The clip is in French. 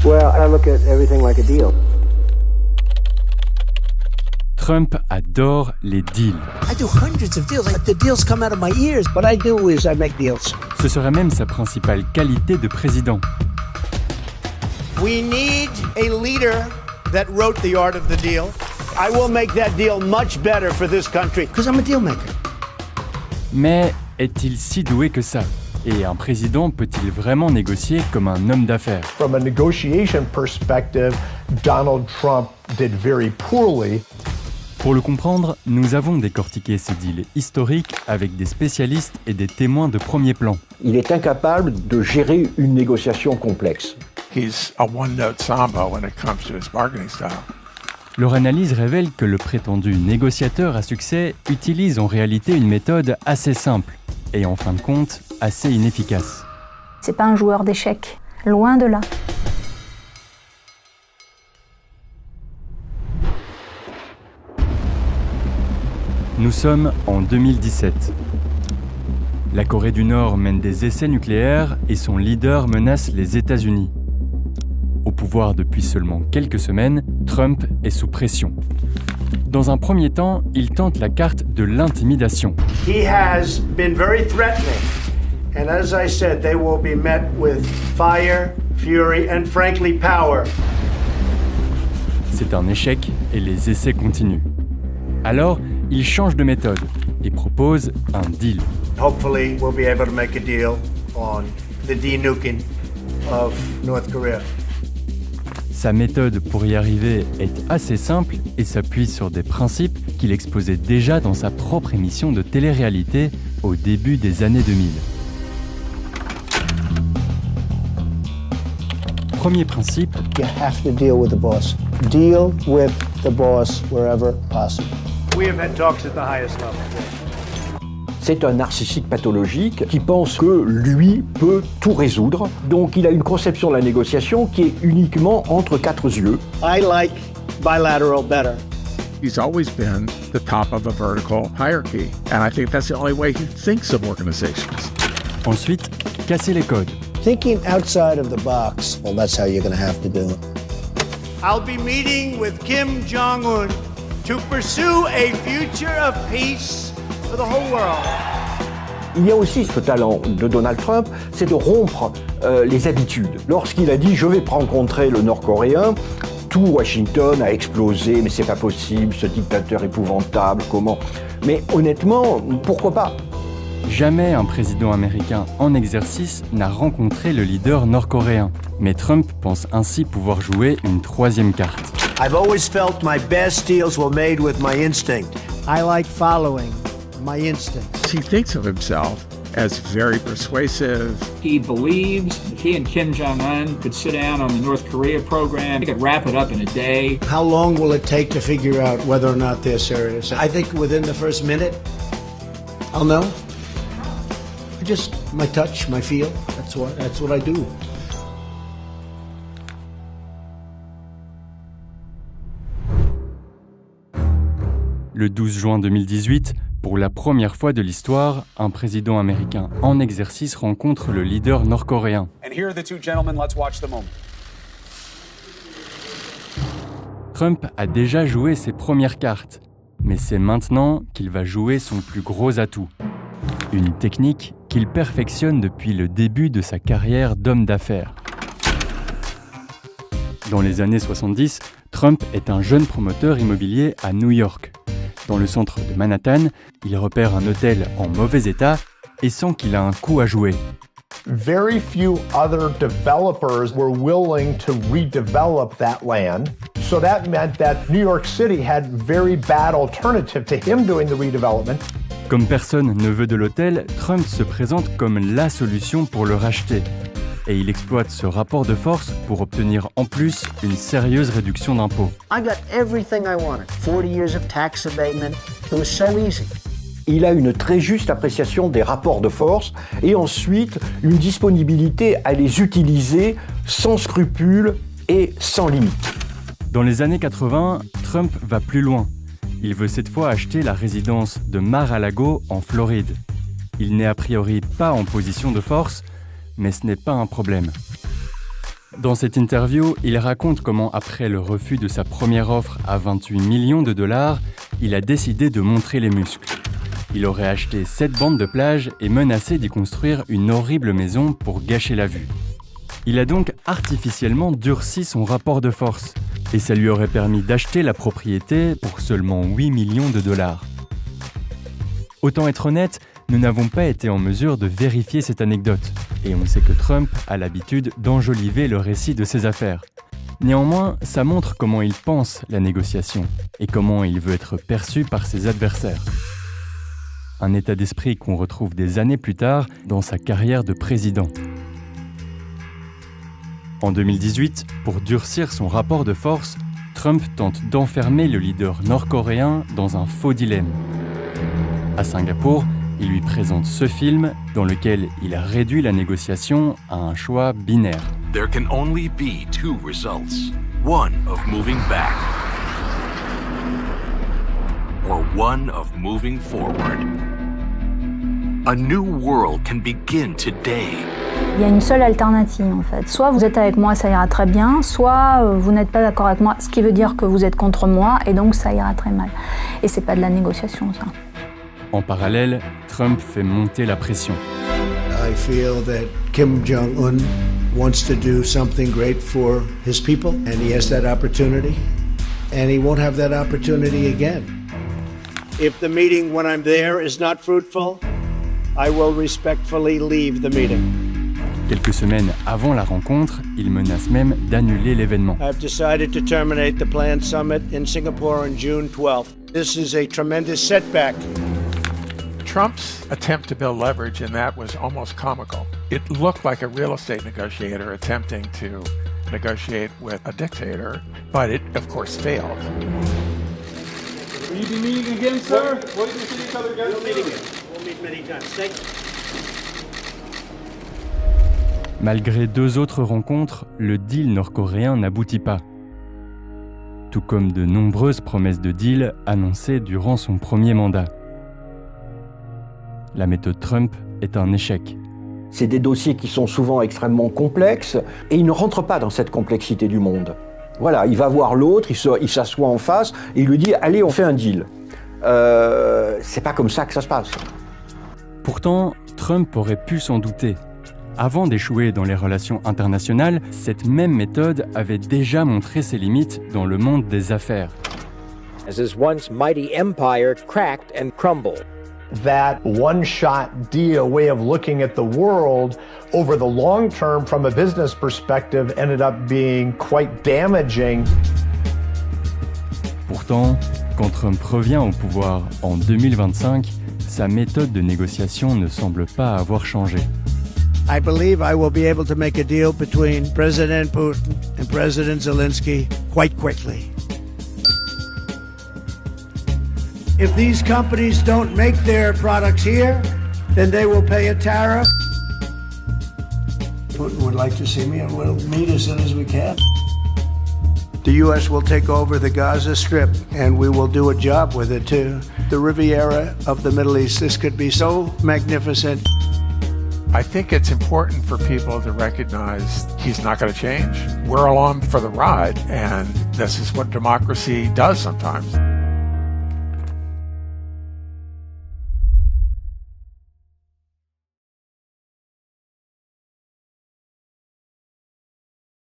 Well, I look at everything like a deal. Trump adore les deals. I do hundreds of deals. The deals come out of my ears. What I do is I make deals. Ce serait même sa principale qualité de président. We need a leader that wrote the art of the deal. I will make that deal much better for this country. Because I'm a deal maker. Mais est-il si doué que ça? Et un président peut-il vraiment négocier comme un homme d'affaires? From a negotiation perspective, Donald Trump did very poorly. Pour le comprendre, nous avons décortiqué ces deals historiques avec des spécialistes et des témoins de premier plan. Il est incapable de gérer une négociation complexe. He's a one-note samba when it comes to his bargaining style. Leur analyse révèle que le prétendu négociateur à succès utilise en réalité une méthode assez simple et en fin de compte assez inefficace. C'est pas un joueur d'échecs, loin de là. Nous sommes en 2017. La Corée du Nord mène des essais nucléaires et son leader menace les États-Unis. Au pouvoir depuis seulement quelques semaines, Trump est sous pression. Dans un premier temps, il tente la carte de l'intimidation. He has been very threatening. And as I said, they will be met with fire, fury, and frankly, power. C'est un échec et les essais continuent. Alors, il change de méthode et propose un deal. Hopefully, we'll be able to make a deal on the denuking of North Korea. Sa méthode pour y arriver est assez simple et s'appuie sur des principes qu'il exposait déjà dans sa propre émission de télé-réalité au début des années 2000. Premier principe, You have to deal with the boss. Deal with the boss wherever possible. We have had talks at the highest level. C'est un narcissique pathologique qui pense que lui peut tout résoudre. Donc il a une conception de la négociation qui est uniquement entre quatre yeux. I like bilateral better. He's always been the top of a vertical hierarchy, and I think that's the only way he thinks of organizations. Ensuite, casser les codes. Thinking outside of the box, well, that's how you're going to have to do it. I'll be meeting with Kim Jong-un to pursue a future of peace for the whole world. Il y a aussi ce talent de Donald Trump, c'est de rompre les habitudes. Lorsqu'il a dit « je vais rencontrer le Nord-Coréen », tout Washington a explosé, mais c'est pas possible, ce dictateur épouvantable, comment? Mais honnêtement, pourquoi pas? Jamais un président américain en exercice n'a rencontré le leader nord-coréen. Mais Trump pense ainsi pouvoir jouer une troisième carte. I've always felt my best deals were made with my instinct. I like following my instincts. He thinks of himself as very persuasive. He believes if he and Kim Jong-un could sit down on the North Korea program, they could wrap it up in a day. How long will it take to figure out whether or not they're serious? I think within the first minute, I'll know. Just my touch, my feel, that's what I do. Le 12 juin 2018, pour la première fois de l'histoire, un président américain en exercice rencontre le leader nord-coréen. And here are the two gentlemen, let's watch the moment. Trump a déjà joué ses premières cartes, mais c'est maintenant qu'il va jouer son plus gros atout. Une technique qu'il perfectionne depuis le début de sa carrière d'homme d'affaires. Dans les années 70, Trump est un jeune promoteur immobilier à New York. Dans le centre de Manhattan, il repère un hôtel en mauvais état et sent qu'il a un coup à jouer. Very few other developers were willing to redevelop that land. So that meant that New York City had very bad alternative to him doing the redevelopment. Comme personne ne veut de l'hôtel, Trump se présente comme la solution pour le racheter. Et il exploite ce rapport de force pour obtenir en plus une sérieuse réduction d'impôts. I got everything I wanted. 40 years of tax abatement. It was so easy. Il a une très juste appréciation des rapports de force et ensuite une disponibilité à les utiliser sans scrupules et sans limite. Dans les années 80, Trump va plus loin. Il veut cette fois acheter la résidence de Mar-a-Lago en Floride. Il n'est a priori pas en position de force, mais ce n'est pas un problème. Dans cette interview, il raconte comment, après le refus de sa première offre à 28 millions de dollars, il a décidé de montrer les muscles. Il aurait acheté 7 bandes de plage et menacé d'y construire une horrible maison pour gâcher la vue. Il a donc artificiellement durci son rapport de force, et ça lui aurait permis d'acheter la propriété pour seulement 8 millions de dollars. Autant être honnête, nous n'avons pas été en mesure de vérifier cette anecdote, et on sait que Trump a l'habitude d'enjoliver le récit de ses affaires. Néanmoins, ça montre comment il pense la négociation, et comment il veut être perçu par ses adversaires. Un état d'esprit qu'on retrouve des années plus tard dans sa carrière de président. En 2018, pour durcir son rapport de force, Trump tente d'enfermer le leader nord-coréen dans un faux dilemme. À Singapour, il lui présente ce film dans lequel il réduit la négociation à un choix binaire. There can only be two results. One of moving back, or one of moving forward. A new world can begin today. Il y a une seule alternative en fait. Soit vous êtes avec moi, ça ira très bien, soit vous n'êtes pas d'accord avec moi, ce qui veut dire que vous êtes contre moi et donc ça ira très mal. Et c'est pas de la négociation ça. En parallèle, Trump fait monter la pression. I feel that Kim Jong-un wants to do something great for his people, and he has that opportunity, and he won't have that opportunity again. If the meeting when I'm there is not fruitful, I will respectfully leave the meeting. Quelques semaines avant la rencontre, il menace même d'annuler l'événement. I've decided to terminate the planned summit in Singapore on June 12th. This is a tremendous setback. Trump's attempt to build leverage in that was almost comical. It looked like a real estate negotiator attempting to negotiate with a dictator, but it, of course, failed. Will you be meeting again, sir? What did you see each other again? We'll meet again. We'll meet many times. Thank you. Malgré 2 autres rencontres, le deal nord-coréen n'aboutit pas. Tout comme de nombreuses promesses de deal annoncées durant son premier mandat. La méthode Trump est un échec. C'est des dossiers qui sont souvent extrêmement complexes et il ne rentre pas dans cette complexité du monde. Voilà, il va voir l'autre, il s'assoit en face et il lui dit « Allez, on fait un deal ». C'est pas comme ça que ça se passe. Pourtant, Trump aurait pu s'en douter. Avant d'échouer dans les relations internationales, cette même méthode avait déjà montré ses limites dans le monde des affaires. As his once mighty empire cracked and crumbled. That one-shot deal way of looking at the world over the long term from a business perspective ended up being quite damaging. Pourtant, quand Trump revient au pouvoir en 2025, sa méthode de négociation ne semble pas avoir changé. I believe I will be able to make a deal between President Putin and President Zelensky quite quickly. If these companies don't make their products here, then they will pay a tariff. Putin would like to see me, and we'll meet as soon as we can. The U.S. will take over the Gaza Strip, and we will do a job with it, too. The Riviera of the Middle East, this could be so magnificent. I think it's important for people to recognize he's not going to change. We're along for the ride, and this is what democracy does sometimes.